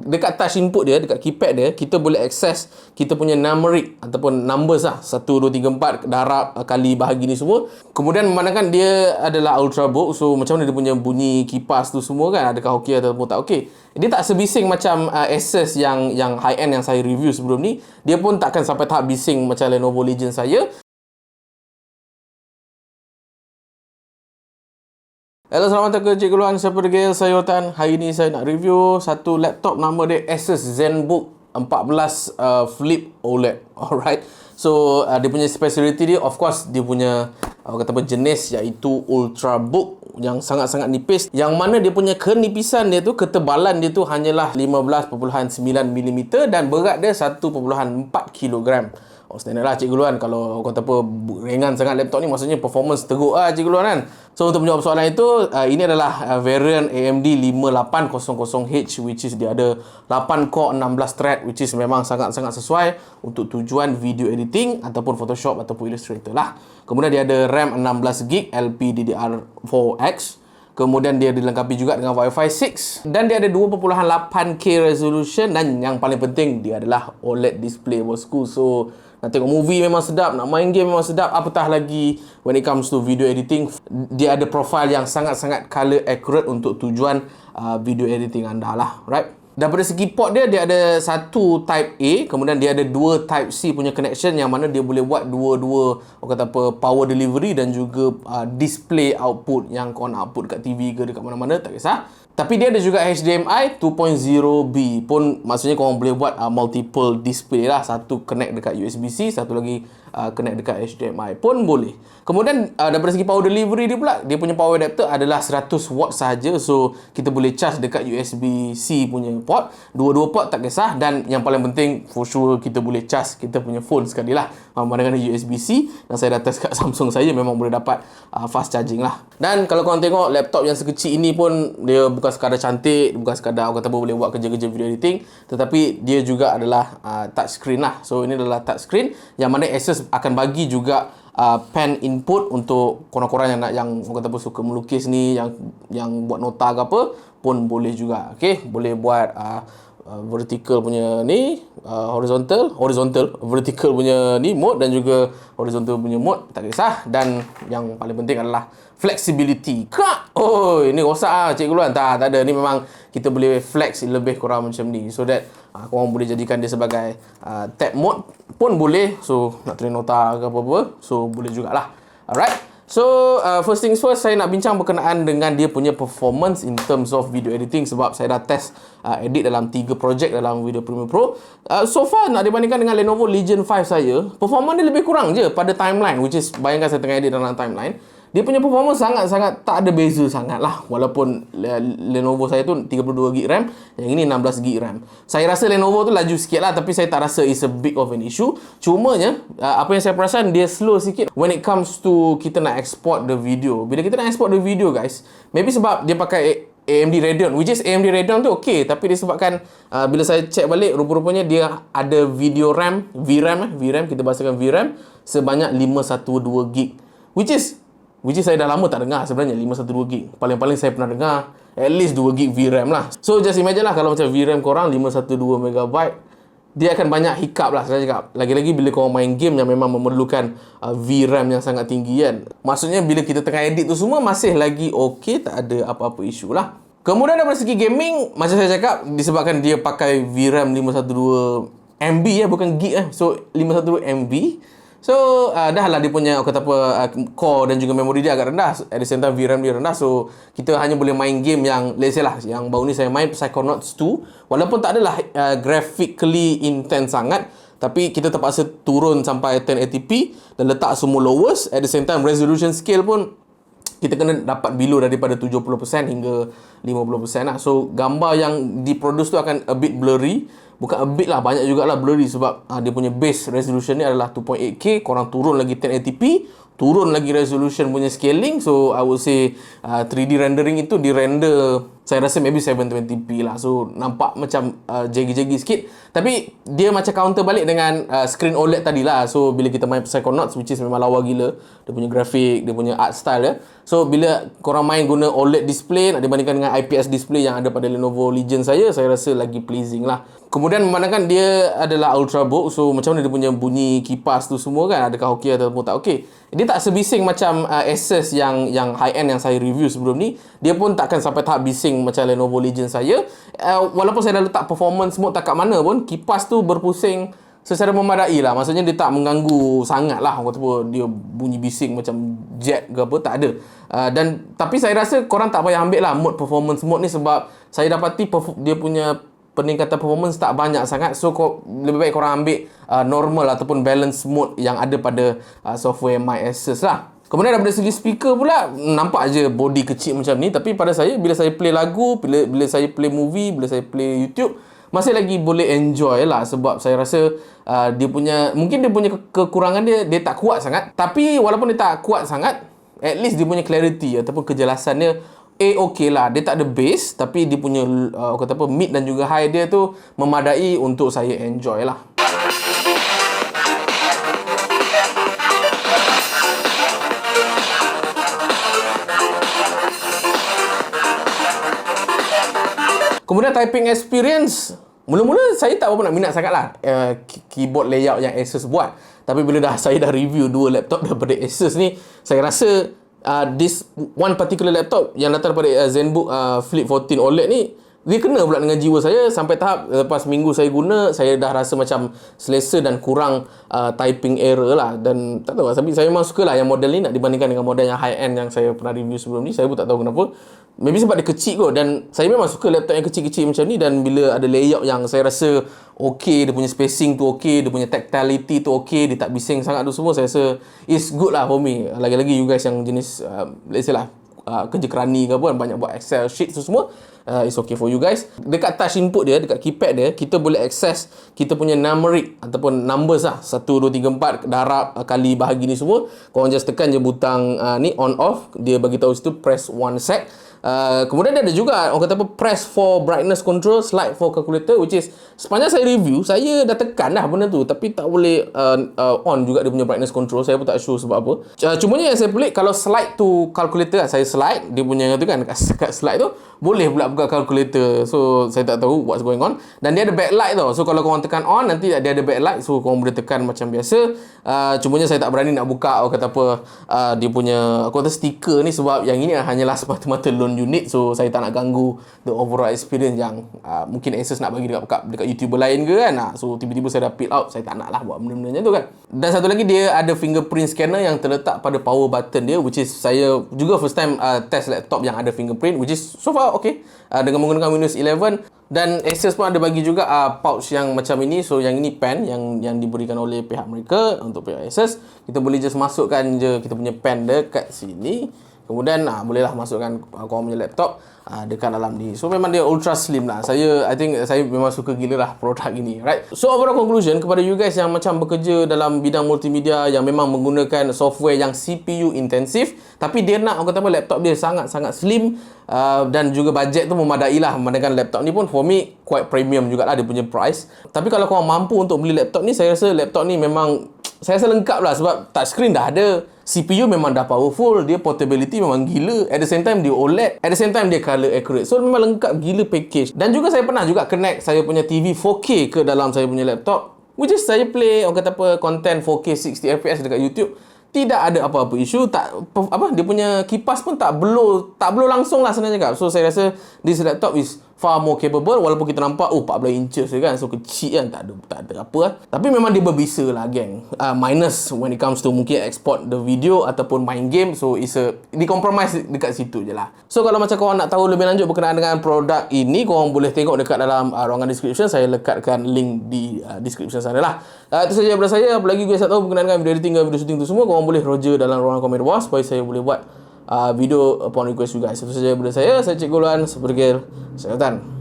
dekat touch input dia, dekat keypad dia, kita boleh access kita punya numeric ataupun numbers lah, 1, 2, 3, 4 darab kali bahagi ni semua. Kemudian memandangkan dia adalah ultrabook, so macam mana dia punya bunyi kipas tu semua kan, adakah okey ataupun tak okey. Dia tak sebising macam Asus yang high end yang saya review sebelum ni. Dia pun takkan sampai tahap bising macam Lenovo Legion saya. Hello, selamat datang ke Cikgu Luan, saya Pergel, saya Yotan. Hari ni saya nak review satu laptop, nama dia Asus ZenBook 14 Flip OLED. Alright. So dia punya speciality dia, of course, dia punya jenis iaitu Ultrabook yang sangat-sangat nipis, yang mana dia punya kenipisan dia tu, ketebalan dia tu hanyalah 15.9mm dan berat dia 1.4 kg. Oh, standard lah Cikgu Luan. Kalau kata apa ringan sangat laptop ni, maksudnya performance teruk lah Cikgu Luan kan. So untuk menjawab soalan itu, ini adalah variant AMD 5800H, which is dia ada 8 core 16 thread, which is memang sangat-sangat sesuai untuk tujuan video editing ataupun Photoshop ataupun Illustrator lah. Kemudian dia ada RAM 16GB LPDDR4X. Kemudian dia dilengkapi juga dengan Wi-Fi 6 dan dia ada 2.8K resolution, dan yang paling penting dia adalah OLED display bosku. So nak tengok movie memang sedap, nak main game memang sedap, apatah lagi when it comes to video editing. Dia ada profile yang sangat-sangat color accurate untuk tujuan video editing anda lah, right? Daripada segi port dia ada satu Type A, kemudian dia ada dua Type C punya connection, yang mana dia boleh buat dua-dua power delivery dan juga display output yang kau nak output kat TV ke dekat mana-mana, tak kisah. Tapi dia ada juga HDMI 2.0B pun, maksudnya korang boleh buat multiple display lah. Satu connect dekat USB-C, satu lagi connect dekat HDMI pun boleh. Kemudian daripada segi power delivery dia pula, dia punya power adapter adalah 100 watt sahaja. So kita boleh charge dekat USB-C punya port, dua-dua port tak kisah. Dan yang paling penting, for sure kita boleh charge kita punya phone sekali lah. Dengan USB-C, dan saya dah test kat Samsung saya, memang boleh dapat fast charging lah. Dan kalau korang tengok laptop yang sekecil ini pun, dia bukan sekadar cantik, bukan sekadar boleh buat kerja-kerja video editing, tetapi dia juga adalah touchscreen lah. So ini adalah touchscreen, yang mana Asus akan bagi juga pen input untuk korang-korang yang suka melukis ni, yang buat nota ke apa pun boleh juga. Okay, boleh buat vertical punya ni, horizontal vertical punya ni mode, dan juga horizontal punya mode, tak kisah. Dan yang paling penting adalah flexibility. Oh, ini rosak lah Cikgu Luan. Tak ada. Ni memang kita boleh flex lebih kurang macam ni, so that korang boleh jadikan dia sebagai tab mode pun boleh. So nak tulis nota ke apa-apa, so boleh jugalah. Alright. So first things first, saya nak bincang berkenaan dengan dia punya performance in terms of video editing, sebab saya dah test edit dalam 3 projek dalam Video Premiere Pro. So far nak dibandingkan dengan Lenovo Legion 5 saya, performance dia lebih kurang je pada timeline, which is bayangkan saya tengah edit dalam timeline. Dia punya performance sangat-sangat tak ada beza sangat lah. Walaupun Lenovo saya tu 32GB RAM, yang ini 16GB RAM. Saya rasa Lenovo tu laju sikit lah, tapi saya tak rasa it's a big of an issue. Cumanya apa yang saya perasan, dia slow sikit when it comes to kita nak export the video. Bila kita nak export the video guys, maybe sebab dia pakai AMD Radeon, which is AMD Radeon tu okay, tapi disebabkan bila saya check balik, rupa-rupanya dia ada video RAM, VRAM, kita bahasakan VRAM sebanyak 512GB, which is saya dah lama tak dengar sebenarnya 512GB. Paling-paling saya pernah dengar at least 2GB VRAM lah. So just imagine lah, kalau macam VRAM korang 512MB, dia akan banyak hiccup lah saya cakap. Lagi-lagi bila korang main game yang memang memerlukan VRAM yang sangat tinggi kan. Maksudnya bila kita tengah edit tu semua masih lagi okay, tak ada apa-apa isu lah. Kemudian daripada segi gaming, macam saya cakap, disebabkan dia pakai VRAM 512MB bukan gig so 512MB. So dah lah dia punya core dan juga memori dia agak rendah. At the same time VRAM dia rendah, so kita hanya boleh main game yang, let's say lah, yang baru ni saya main Psychonauts 2. Walaupun tak adalah graphically intense sangat, tapi kita terpaksa turun sampai 1080p dan letak semua lowest. At the same time resolution scale pun kita kena dapat below daripada 70% hingga 50% lah. So gambar yang diproduce tu akan a bit blurry. Bukan a bit lah, banyak jugalah blurry, sebab dia punya base resolution ni adalah 2.8K, korang turun lagi 1080p turun lagi resolution punya scaling. So I would say 3D rendering itu di render saya rasa maybe 720p lah. So nampak macam jaggy-jaggy sikit. Tapi dia macam counter balik dengan screen OLED tadi lah. So bila kita main Psychonauts, which is memang lawa gila, dia punya grafik, dia punya art style dia. So bila korang main guna OLED display nak dibandingkan dengan IPS display yang ada pada Lenovo Legion saya rasa lagi pleasing lah. Kemudian memandangkan dia adalah ultrabook, so macam mana dia punya bunyi kipas tu semua kan, adakah okey ataupun tak okey. Dia tak sebising macam Asus yang high end yang saya review sebelum ni. Dia pun takkan sampai tahap bising macam Lenovo Legion saya. Walaupun saya dah letak performance mode tak kat mana pun, kipas tu berpusing secara memadai lah. Maksudnya dia tak mengganggu sangat lah. Orang kata apa, dia bunyi bising macam jet ke apa, tak ada. Tapi saya rasa korang tak payah ambil lah mode performance mode ni, sebab saya dapati dia punya peningkatan performance tak banyak sangat. So lebih baik korang ambil normal ataupun balance mode yang ada pada software My Asus lah. Kemudian daripada segi speaker pula, nampak je body kecil macam ni. Tapi pada saya, bila saya play lagu, bila saya play movie, bila saya play YouTube, masih lagi boleh enjoy lah. Sebab saya rasa mungkin dia punya kekurangan dia tak kuat sangat. Tapi walaupun dia tak kuat sangat, at least dia punya clarity ataupun kejelasan dia okey lah. Dia tak ada bass, tapi dia punya mid dan juga high dia tu memadai untuk saya enjoy lah. Kemudian typing experience, mula-mula saya tak berapa nak minat sangat lah keyboard layout yang Asus buat. Tapi bila saya dah review 2 laptop daripada Asus ni, saya rasa this one particular laptop yang datang daripada ZenBook Flip 14 OLED ni, dia kena pula dengan jiwa saya. Sampai tahap lepas minggu saya guna, saya dah rasa macam selesa dan kurang typing error lah. Dan tak tahu lah, tapi saya memang suka lah yang model ni nak dibandingkan dengan model yang high end yang saya pernah review sebelum ni. Saya pun tak tahu kenapa, maybe sebab dia kecil kot. Dan saya memang suka laptop yang kecil-kecil macam ni. Dan bila ada layout yang saya rasa okey, dia punya spacing tu okey, dia punya tactility tu okey, dia tak bising sangat tu semua, saya rasa it's good lah for me. Lagi-lagi you guys yang jenis let's say lah kerja kerani ke apa, banyak buat Excel sheet tu semua, it's okay for you guys. Dekat touch input dia, dekat keypad dia, kita boleh access kita punya numeric ataupun numbers lah, 1, 2, 3, 4 darab kali bahagi ni semua. Korang just tekan je butang ni on off, dia bagi tahu situ press 1 sec. Kemudian dia ada juga orang kata apa, press for brightness control, slide for calculator, which is sepanjang saya review, saya dah tekan dah benda tu, tapi tak boleh on juga dia punya brightness control. Saya pun tak sure sebab apa. Cumanya yang saya pelik, kalau slide to calculator, saya slide dia punya tu kan, dekat slide tu boleh pula buka calculator. So saya tak tahu what's going on. Dan dia ada backlight tau. So kalau korang tekan on, nanti dia ada backlight, so korang boleh tekan macam biasa. Cumanya saya tak berani nak buka orang kata apa, dia punya aku kata stiker ni, sebab yang ini hanyalah semata-mata loan unit. So saya tak nak ganggu the overall experience yang mungkin Asus nak bagi dekat YouTuber lain ke kan. So tiba-tiba saya dah peel out, saya tak nak lah buat benda-benda macam tu kan. Dan satu lagi, dia ada fingerprint scanner yang terletak pada power button dia, which is saya juga first time test laptop yang ada fingerprint, which is so far okay dengan menggunakan Windows 11. Dan Asus pun ada bagi juga pouch yang macam ini. So yang ini pen yang diberikan oleh pihak mereka untuk pihak Asus. Kita boleh just masukkan je kita punya pen dekat sini. Kemudian bolehlah masukkan korang punya laptop dekat dalam ni. So memang dia ultra slim lah. I think saya memang suka gila lah produk ini, right? So overall conclusion kepada you guys yang macam bekerja dalam bidang multimedia, yang memang menggunakan software yang CPU intensif, tapi dia nak orang kata apa, laptop dia sangat-sangat slim, dan juga bajet tu memadai lah. Memandangkan laptop ni pun for me quite premium jugalah dia punya price. Tapi kalau korang mampu untuk beli laptop ni, saya rasa laptop ni memang saya rasa lengkap lah. Sebab touchscreen dah ada, CPU memang dah powerful, dia portability memang gila, at the same time dia OLED, at the same time dia color accurate. So memang lengkap gila package. Dan juga saya pernah juga connect saya punya TV 4K ke dalam saya punya laptop, which is saya play orang kata apa, content 4K 60fps dekat YouTube. Tidak ada apa-apa isu. Dia punya kipas pun tak blow langsung lah senang cakap. So saya rasa this laptop is far more capable. Walaupun kita nampak 14 inches je kan, so kecil kan, tak ada apa lah. Tapi memang dia berbisa lah geng. Minus when it comes to mungkin export the video ataupun main game. So di compromise dekat situ je lah. So kalau macam korang nak tahu lebih lanjut berkenaan dengan produk ini, korang boleh tengok dekat dalam ruangan description. Saya lekatkan link di description sana lah. Itu saja daripada saya. Apa lagi guys nak tahu berkenaan dengan video editing dan video shooting tu semua, korang boleh roger dalam ruangan komen bawah supaya saya boleh buat video upon request you guys. Itu saja daripada saya. Saya Cikgu Luan, Supergirl. Kesihatan.